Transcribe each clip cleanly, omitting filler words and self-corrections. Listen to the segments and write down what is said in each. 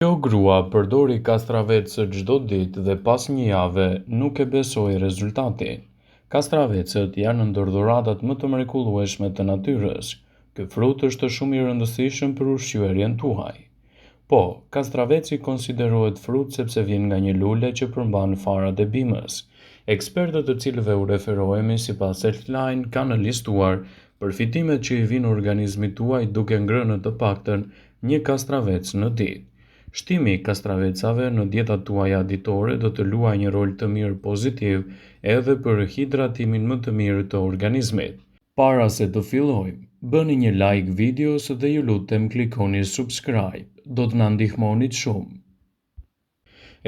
Kjo grua përdori kastravecë çdo ditë dhe pas një jave nuk e besoi rezultatin. Kastravecët janë ndër dhuratat më të mrekullueshme të natyrës. Ky frut është shumë i rëndësishëm për ushqyerjen tuaj. Po, kastraveci konsiderohet frut sepse vjen nga një lule që përmban farat e bimës. Ekspertët të cilëve u referohemi sipas Healthline kanë listuar përfitimet që i vinë organizmit tuaj duke ngrënë të paktën një kastravec në ditë. Shtimi i kastravecave në dietat tuaja ditore do të luajë një rol të mirë pozitiv edhe për hidratimin më të mirë të organizmit. Para se të fillojmë, bëni një like videos dhe ju lutem klikoni subscribe, do të na ndihmonit shumë.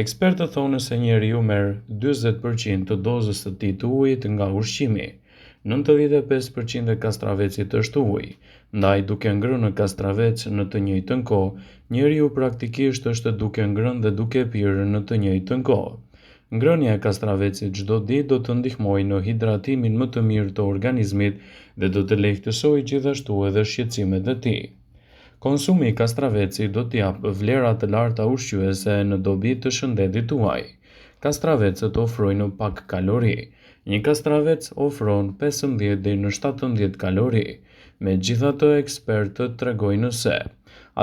Ekspertët thonë se njeriu merr 40% të dozës së tij të ujit nga ushqimi. 95% e kastravecit është ujë, ndaj duke ngrënë kastravec në të njëjtën kohë, njeriu praktikisht është duke ngrënë dhe duke pirë në të njëjtën kohë. Ngrënia e kastravecit çdo ditë do të ndihmojë në hidratimin më të mirë të organizmit dhe do të lehtësojë gjithashtu edhe shqetësimet e tij. Konsumi i kastravecit do të japë vlera të larta ushqyese në dobi të shëndetit tuaj. Kastravecët ofrojnë pak kalori. Një kastravec ofron 15 deri në 17 kalori. Megjithatë, ekspertët tregojnë se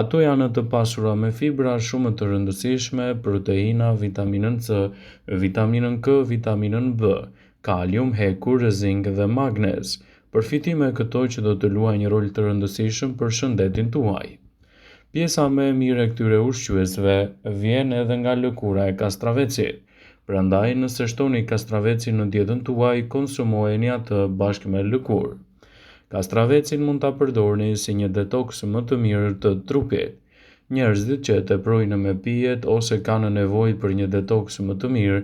ato janë të pasura me fibra shumë të rëndësishme, proteina, vitaminën C, vitaminën K, vitaminën B, kalium, hekur, zink dhe magnez. Përfitime këto që do të luajnë një rol të rëndësishëm për shëndetin tuaj. Pjesa më e mirë e këtyre ushqyesve vjen edhe nga lëkura e kastravecit. Prandaj, nëse shtoni kastravecin në dietën tuaj, konsumojeni atë bashkë me lëkurë. Kastravecin mund ta përdorni si një detoks më të mirë të trupit. Njerëzit që teprojnë me pijet ose kanë nevojë për një detoks më të mirë,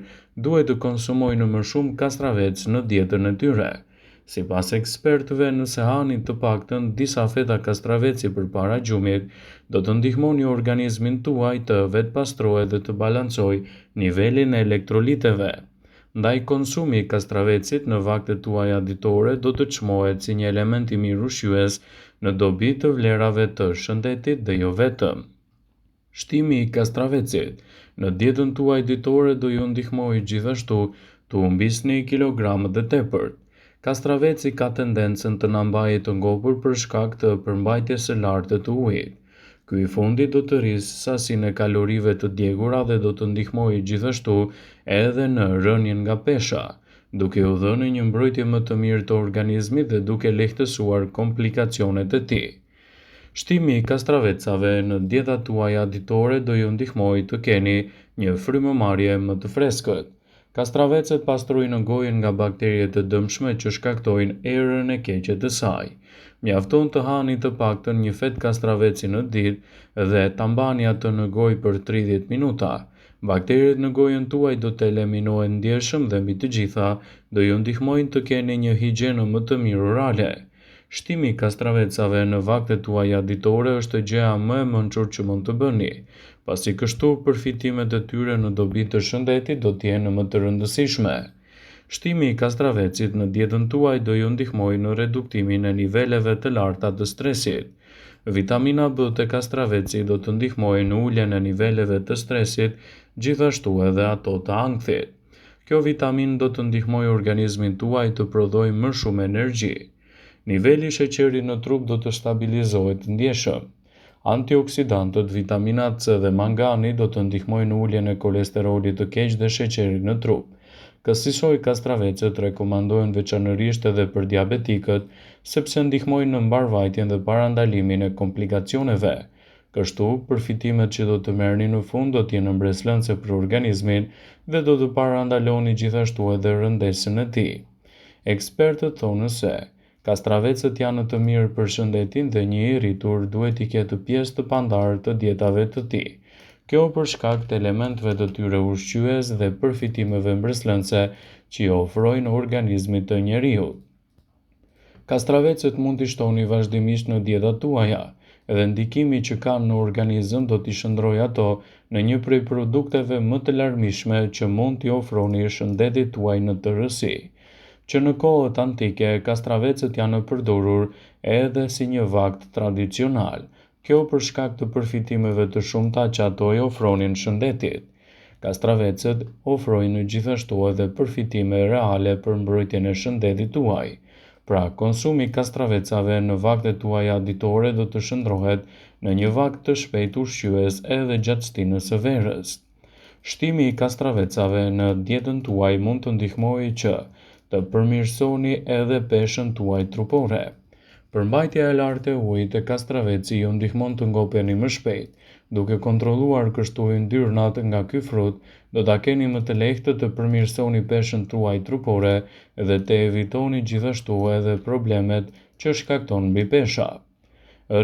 duhet të konsumojnë më shumë kastravec në dietën e tyre. Sipas ekspertëve, nëse hani të paktën disa feta kastraveci përpara gjumit, do të ndihmoni organizmin tuaj të vetpastrojë dhe të balancojë nivelin e elektroliteve. Ndaj konsumi i kastravecit në vaktet tuaja ditore do të çmohet si një element i mirë ushqyes në dobi të vlerave të shëndetit dhe jo vetëm. Shtimi i kastravecit në dietën tuaj ditore do ju ndihmojë gjithashtu të humbisni kilogramët e tepërt. Kastraveci ka tendencën të na mbajë të ngopur për shkak të përmbajtjes së lartë të ujit. Ky i fundit do të rrisë sasinë e kalorive të djegura dhe do të ndihmojë gjithashtu edhe në rënien nga pesha, duke u dhënë një mbrojtje më të mirë të organizmit dhe duke lehtësuar komplikacionet e tij. Shtimi i kastravecave në dietat tuaja ditore do ju ndihmojë të keni një frymëmarrje më të freskët. Kastravecët pastrojnë gojën nga bakteriet të dëmshme që shkaktojnë erën e keqe të saj. Mjafton të hani të paktën një fet kastraveci në ditë dhe ta mbani atë në gojë për 30 minuta. Bakteriet në gojën tuaj do të eliminohen ndjeshëm dhe mbi të gjitha do ju ndihmojnë të keni një higjenë më të mirë orale. Shtimi i kastravecave në vaktet tuaja ditore është gjëja më e mençur që mund të bëni, pasi kështu përfitimet e tyre në dobi të shëndetit do të jenë më të rëndësishme. Shtimi i kastravecit në dietën tuaj do ju ndihmojë në reduktimin e niveleve të larta të stresit. Vitamina B të kastraveci do të ndihmojë në uljen e niveleve të stresit, gjithashtu edhe ato të ankthit. Kjo vitaminë do të ndihmojë organizmin tuaj të prodhojë më shumë energji. Niveli i sheqerit në trup do të stabilizohet ndjeshëm. Antioksidantët, vitamina C dhe mangani do të ndihmojnë në uljen e kolesterolit të keq dhe sheqerit në trup. Kësaj kastravecët rekomandohen veçanërisht edhe për diabetikët, sepse ndihmojnë në mbarvajtjen dhe parandalimin e komplikacioneve. Kështu, përfitimet që do të merrni në fund do të jenë mbreslënse për organizmin dhe do të parandaloni gjithashtu edhe rëndesën e tij. Ekspertët thonë se kastravecët janë të mirë për shëndetin dhe një i rritur duhet i ketë pjesë të pandarë të dietave të tij. Kjo për shkak të elementeve të tyre ushqyes dhe përfitimeve mbreslënse që i ofrojnë organizmit të njeriut. Kastravecët mund t'i shtoni vazhdimisht në dietat tuaja, dhe ndikimi që kanë në organizëm do t'i shndrojë ato në një prej produkteve më të larmishme që mund t'i ofroni shëndetit tuaj në tërësi. Që në kohët antike, kastravecët janë përdorur edhe si një vakt tradicional, kjo për shkak të përfitimeve të shumta që ato i ofronin shëndetit. Kastravecët ofrojnë gjithashtu edhe përfitime reale për mbrojtjen e shëndetit tuaj. Pra, konsumi i kastravecave në vaktet tuaja ditore do të shndrohet në një vakt të shpejt ushqyes edhe gjatë stinës së verës. Shtimi i kastravecave në dietën tuaj mund të ndihmojë që të përmirësoni edhe peshën tuaj trupore. Përmbajtja e lartë e ujit e kastraveci ju ndihmon të ngopeni më shpejt. Duke kontrolluar kështu yndyrnat nga ky frut, do ta keni më të lehtë të përmirësoni peshën tuaj trupore dhe të evitoni gjithashtu edhe problemet që shkakton mbi pesha.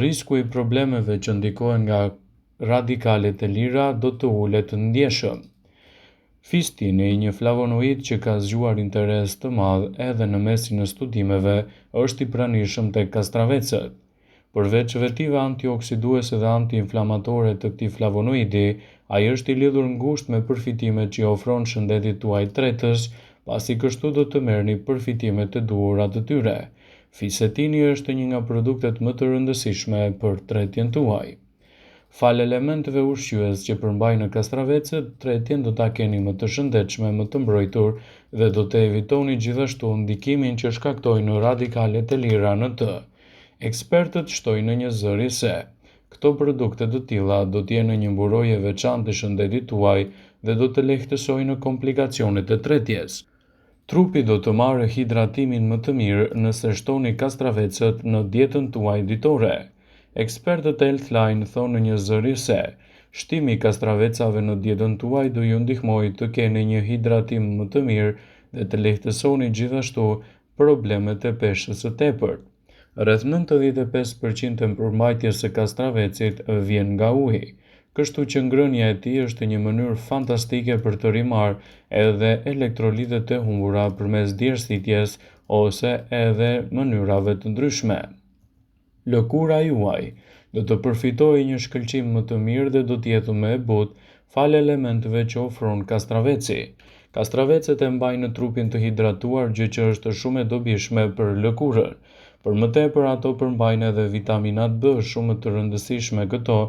Risku i problemeve që ndikohen nga radikalet e lira do të ulet ndjeshëm. Fistini, një flavonoid që ka zgjuar interes të madh edhe në mesin e studimeve, është i pranishëm tek kastravecët. Përveç vetive antioksiduese dhe antiinflamatore të këtij flavonoidi, ai është i lidhur ngushtë me përfitimet që i ofron shëndetit tuaj tretës, pasi kështu do të merrni përfitimet e duhura të tyre. Fisetini është një nga produktet më të rëndësishme për tretjen tuaj. Fal elementeve ushqyes që përmbajnë kastravecët, tretjen do ta keni më të shëndetshme, më të mbrojtur dhe do të evitoni gjithashtu ndikimin që shkaktojnë radikalet e lira në të. Ekspertët shtojnë në një zëri se këto produkte të tilla do të jenë një mburojë e veçantë e shëndetit tuaj dhe do të lehtësojnë komplikacionet e tretjes. Trupi do të marrë hidratimin më të mirë nëse shtoni kastravecët në dietën tuaj ditore. Ekspertët e Healthline thonë në një zëri se shtimi i kastravecave në dietën tuaj do ju ndihmojë të keni një hidratim më të mirë dhe të lehtësoni gjithashtu problemet e peshës së tepërt. Rreth 95% e përmbajtjes së kastravecit vjen nga uji, kështu që ngrënia e tij është një mënyrë fantastike për të rimarrë edhe elektrolitet e humbura përmes djersitjes ose edhe mënyrave të ndryshme. Lëkura juaj do të përfitojë një shkëlqim më të mirë dhe do të jetë më e butë fal elementeve që ofron kastraveci. Kastravecët e mbajnë trupin të hidratuar, gjë që është shumë e dobishme për lëkurën. Për më tepër ato përmbajnë edhe vitaminat B shumë të rëndësishme këto,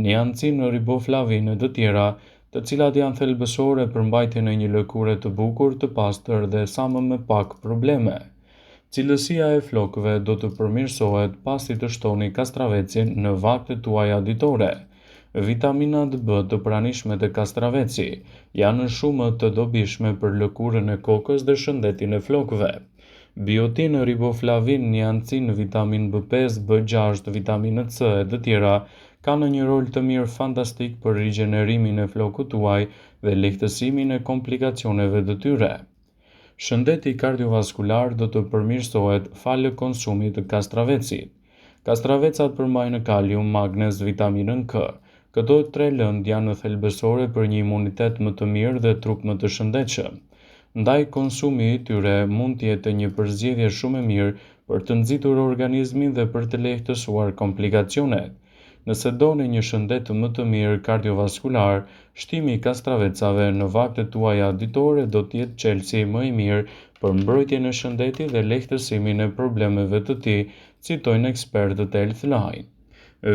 niancinë, riboflavinë e të tjera, të cilat janë thelbësore për mbajtjen e një lëkure të bukur, të pastër dhe sa më pak probleme. Cilësia e flokëve do të përmirësohet pasi të shtoni kastravecin në vaktet tuaja ditore. Vitaminat B të pranishme të kastraveci janë shumë të dobishme për lëkurën e kokës dhe shëndetin e flokëve. Biotinë, riboflavin, niancin, vitamin B5, B6, vitaminë C e të tjera kanë një rol të mirë fantastik për rigjenerimin e flokut tuaj dhe lehtësimin e komplikacioneve të tyre. Shëndeti kardiovaskular do të përmirësohet falë konsumit të kastravecit. Kastravecat përmbajnë kalium, magnez, vitaminën K. Këto 3 lëndë janë thelbësore për një imunitet më të mirë dhe trup më të shëndetshëm. Ndaj konsumi i tyre mund të jetë një përzgjedhje shumë e mirë për të nxitur organizmin dhe për të lehtësuar komplikacionet. Nëse doni një shëndet më të mirë kardiovaskular, shtimi i kastravecave në vaktet tuaja ditore do të jetë çelësi më i mirë për mbrojtjen e shëndetit dhe lehtësimin e problemeve të tij, citojnë ekspertët e Healthline.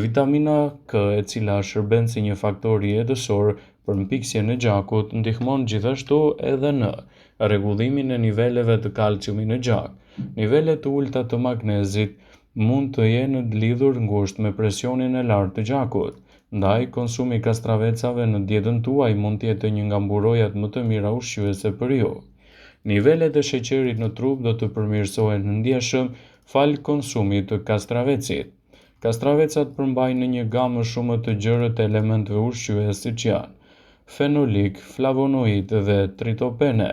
Vitamina K, e cila shërben si një faktor mjeditor për mpiksjen e gjakut, ndihmon gjithashtu edhe në rregullimin e niveleve të kalciumit në gjak. Nivelet të ulta të magnezit mund të jenë lidhur ngushtë me presionin e lartë të gjakut. Ndaj, konsumi i kastravecave në dietën tuaj mund të jetë një nga mburojat më të mira ushqyese për ju. Nivelet e sheqerit në trup do të përmirësohen ndjeshëm fal konsumit të kastravecit. Kastravecat përmbajnë një gamë shumë të gjerë të elementeve ushqyese siç janë fenolik, flavonoid dhe tritopene,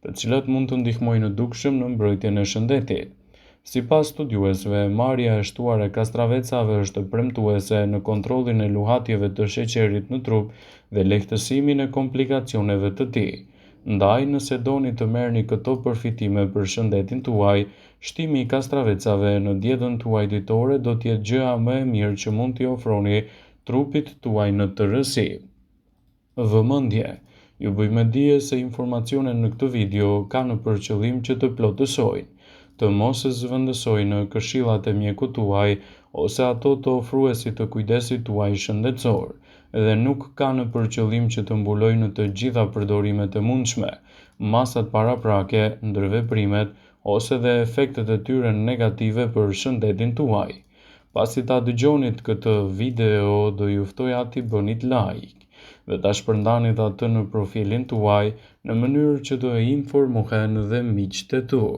të cilat mund të ndihmojnë dukshëm në mbrojtjen e shëndetit. Sipas studiuesve, marrja e shtuar e kastravecave është premtuese në kontrollin e luhatjeve të sheqerit në trup dhe lehtësimin e komplikacioneve të tij. Ndaj, nëse doni të merrni këto përfitime për shëndetin tuaj, shtimi i kastravecave në dietën tuaj ditore do të jetë gjëja më e mirë që mund t'i ofroni trupit tuaj në tërësi. Vëmendje: ju bëjmë dije se informacionet në këtë video kanë për qëllim që të plotësojnë, të mos zëvendësojnë këshillat e mjekut tuaj ose ato të ofruesit të kujdesit tuaj shëndetësor, dhe nuk ka në përqëllim që të mbulojë në të gjitha përdorimet e mundshme, masat paraprake, ndërveprimet ose dhe efektet e tyre negative për shëndetin tuaj. Pasi ta dëgjonit këtë video, do ju ftoja t'i bënit like dhe ta shpërndanit atë në profilin tuaj në mënyrë që të informohen dhe miqtë e tu.